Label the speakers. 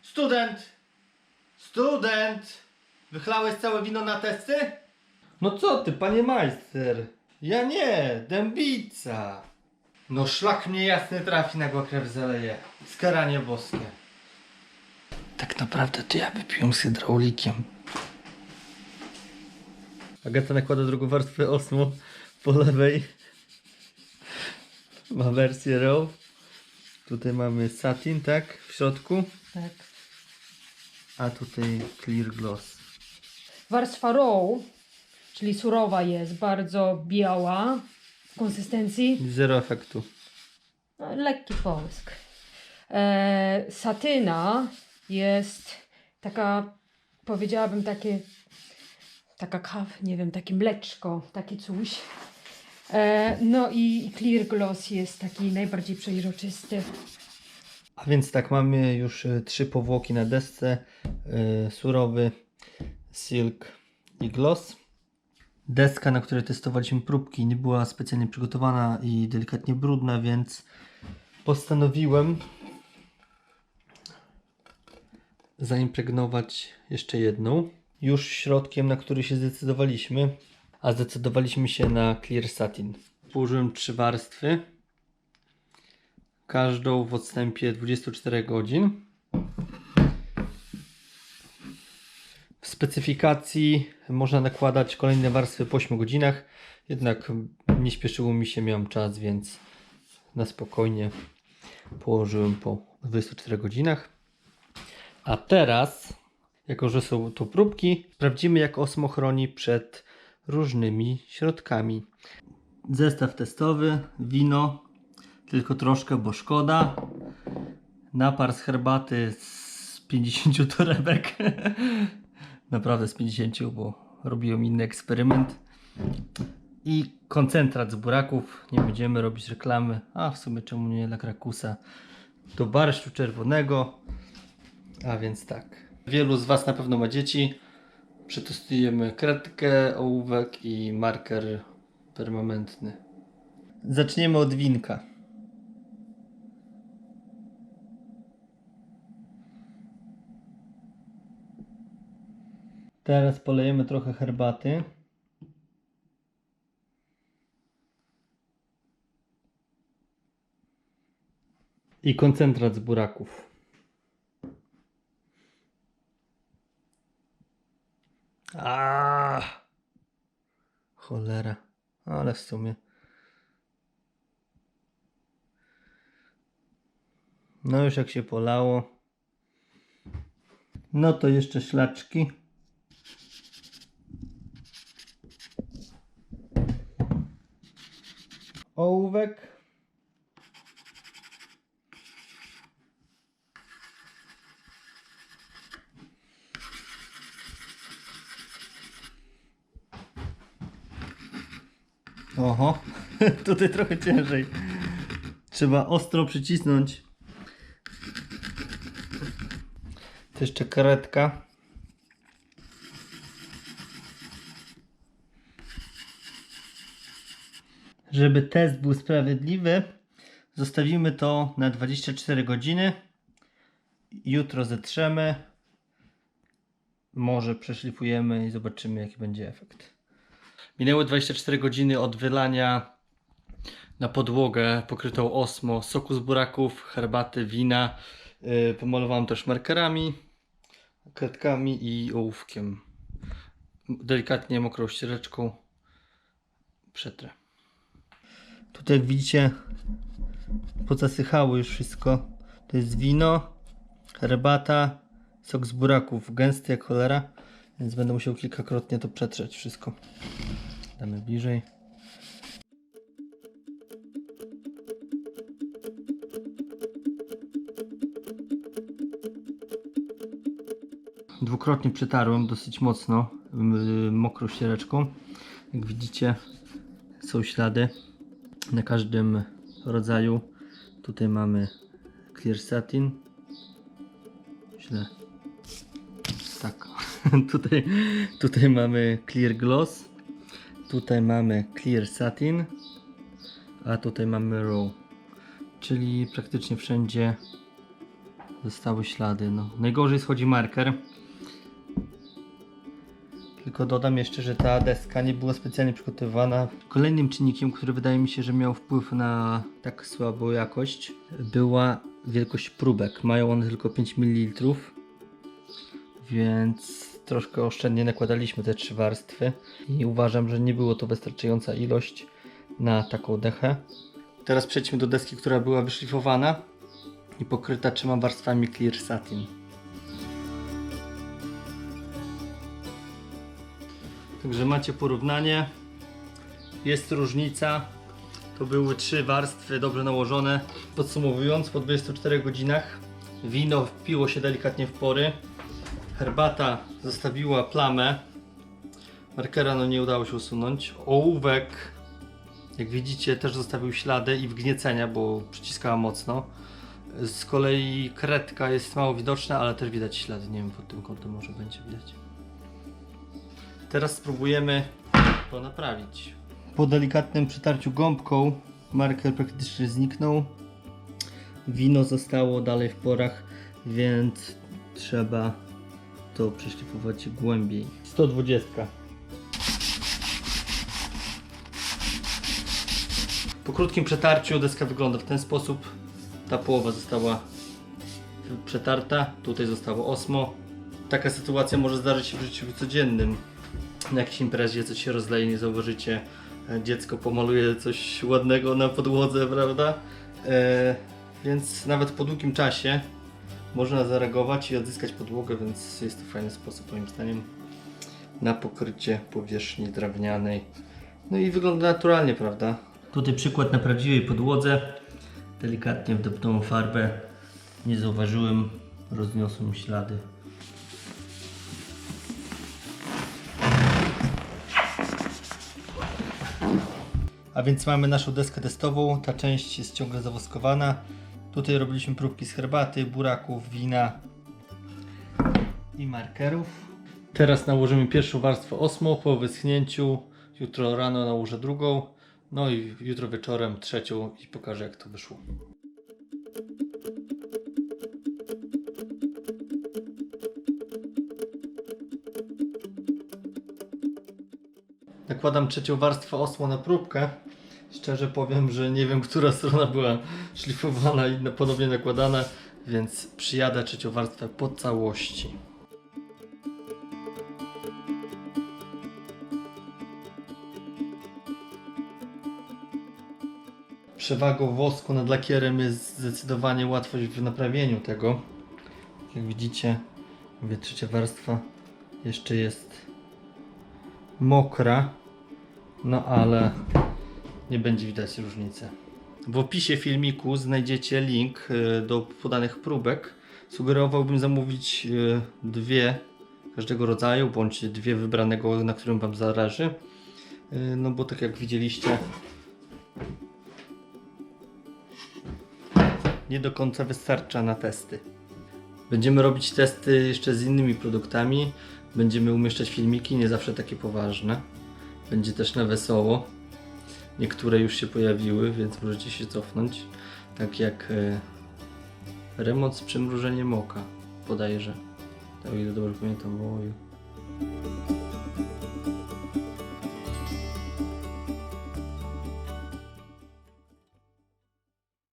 Speaker 1: Student! Student! Wychlałeś całe wino na testy? No co ty, panie majster? Ja nie, dębica. No szlak mnie jasny trafi, nagła krew zaleje. Skaranie boskie. Tak naprawdę to ja wypiłem z hydraulikiem. Agata nakłada drugą warstwę osmo po lewej. Ma wersję raw. Tutaj mamy satin, tak? W środku.
Speaker 2: Tak.
Speaker 1: A tutaj clear gloss.
Speaker 2: Warstwa raw, czyli surowa jest, bardzo biała w konsystencji.
Speaker 1: Zero efektu.
Speaker 2: No, lekki połysk. Satyna jest taka, powiedziałabym taka nie wiem, takie mleczko, takie coś. No i clear gloss jest taki najbardziej przejrzysty.
Speaker 1: A więc tak, mamy już 3 powłoki na desce. Surowy, silk i gloss. Deska, na której testowaliśmy próbki, nie była specjalnie przygotowana i delikatnie brudna, więc postanowiłem zaimpregnować jeszcze jedną. Już środkiem, na który się zdecydowaliśmy, a zdecydowaliśmy się na clear satin. Położyłem 3 warstwy, każdą w odstępie 24 godzin. W specyfikacji można nakładać kolejne warstwy po 8 godzinach, jednak nie śpieszyło mi się, miałem czas, więc na spokojnie położyłem po 24 godzinach. A teraz, jako że są to próbki, sprawdzimy, jak osmo chroni przed różnymi środkami. Zestaw testowy, wino, tylko troszkę, bo szkoda. Napar z herbaty z 50 torebek. Naprawdę z 50, bo robiłem inny eksperyment. I koncentrat z buraków. Nie będziemy robić reklamy, a w sumie czemu nie, dla Krakusa. Do barszczu czerwonego. A więc tak. Wielu z Was na pewno ma dzieci. Przetestujemy kredkę, ołówek i marker permanentny. Zaczniemy od winka. Teraz polejemy trochę herbaty. I koncentrat z buraków. Cholera. Ale w sumie. No już jak się polało. No to jeszcze ślaczki. Ołówek. Oho, tutaj trochę ciężej. Trzeba ostro przycisnąć. To jeszcze karetka. Żeby test był sprawiedliwy, zostawimy to na 24 godziny. Jutro zetrzemy. Może przeszlifujemy i zobaczymy, jaki będzie efekt. Minęły 24 godziny od wylania na podłogę pokrytą osmo soku z buraków, herbaty, wina. Pomalowałem też markerami, kredkami i ołówkiem. Delikatnie mokrą ściereczką przetrę. Tutaj jak widzicie, pozasychało już wszystko. To jest wino, herbata, sok z buraków, gęsty jak cholera, więc będę musiał kilkakrotnie to przetrzeć wszystko. Damy bliżej. Dwukrotnie przetarłem dosyć mocno mokrą ściereczką. Jak widzicie, są ślady na każdym rodzaju. Tutaj mamy clear satin. Źle. Tak. tutaj mamy clear gloss. Tutaj mamy clear satin. A tutaj mamy raw. Czyli praktycznie wszędzie zostały ślady. No. Najgorzej schodzi marker. Tylko dodam jeszcze, że ta deska nie była specjalnie przygotowana. Kolejnym czynnikiem, który wydaje mi się, że miał wpływ na tak słabą jakość, była wielkość próbek. Mają one tylko 5 ml, więc troszkę oszczędnie nakładaliśmy te 3 warstwy i uważam, że nie było to wystarczająca ilość na taką dechę. Teraz przejdźmy do deski, która była wyszlifowana i pokryta 3 warstwami Clear Satin. Także macie porównanie. Jest różnica. To były 3 warstwy dobrze nałożone. Podsumowując, po 24 godzinach wino wpiło się delikatnie w pory. Herbata zostawiła plamę. Markera nie udało się usunąć. Ołówek, jak widzicie, też zostawił ślady i wgniecenia, bo przyciskała mocno. Z kolei kredka jest mało widoczna, ale też widać ślady. Nie wiem, pod tym kątem może będzie widać. Teraz spróbujemy to naprawić. Po delikatnym przytarciu gąbką marker praktycznie zniknął. Wino zostało dalej w porach, więc trzeba to przeszlifować głębiej. 120. Po krótkim przetarciu deska wygląda w ten sposób. Ta połowa została przetarta, tutaj zostało osmo. Taka sytuacja może zdarzyć się w życiu codziennym. Na jakiejś imprezie coś się rozleje, nie zauważycie. Dziecko pomaluje coś ładnego na podłodze, prawda? Więc nawet po długim czasie można zareagować i odzyskać podłogę, więc jest to fajny sposób moim zdaniem na pokrycie powierzchni drewnianej. No i wygląda naturalnie, prawda? Tutaj przykład na prawdziwej podłodze. Delikatnie wdepnąłem farbę. Nie zauważyłem, rozniosłem ślady. A więc mamy naszą deskę testową. Ta część jest ciągle zawoskowana. Tutaj robiliśmy próbki z herbaty, buraków, wina i markerów. Teraz nałożymy pierwszą warstwę osmo. Po wyschnięciu jutro rano nałożę drugą. No i jutro wieczorem trzecią i pokażę, jak to wyszło. Nakładam trzecią warstwę osmo na próbkę. Szczerze powiem, że nie wiem, która strona była szlifowana i ponownie nakładana, więc przyjadę trzecią warstwę po całości. Przewagą wosku nad lakierem jest zdecydowanie łatwość w naprawieniu tego. Jak widzicie, mówię, trzecia warstwa jeszcze jest mokra, no ale nie będzie widać różnicy. W opisie filmiku znajdziecie link do podanych próbek. Sugerowałbym zamówić 2 każdego rodzaju, bądź 2 wybranego, na którym Wam zależy. No bo tak jak widzieliście, nie do końca wystarcza na testy. Będziemy robić testy jeszcze z innymi produktami. Będziemy umieszczać filmiki, nie zawsze takie poważne. Będzie też na wesoło. Niektóre już się pojawiły, więc możecie się cofnąć. Tak jak remont z przymrużeniem oka, bodajże. Tak, o ile dobrze pamiętam. Oju.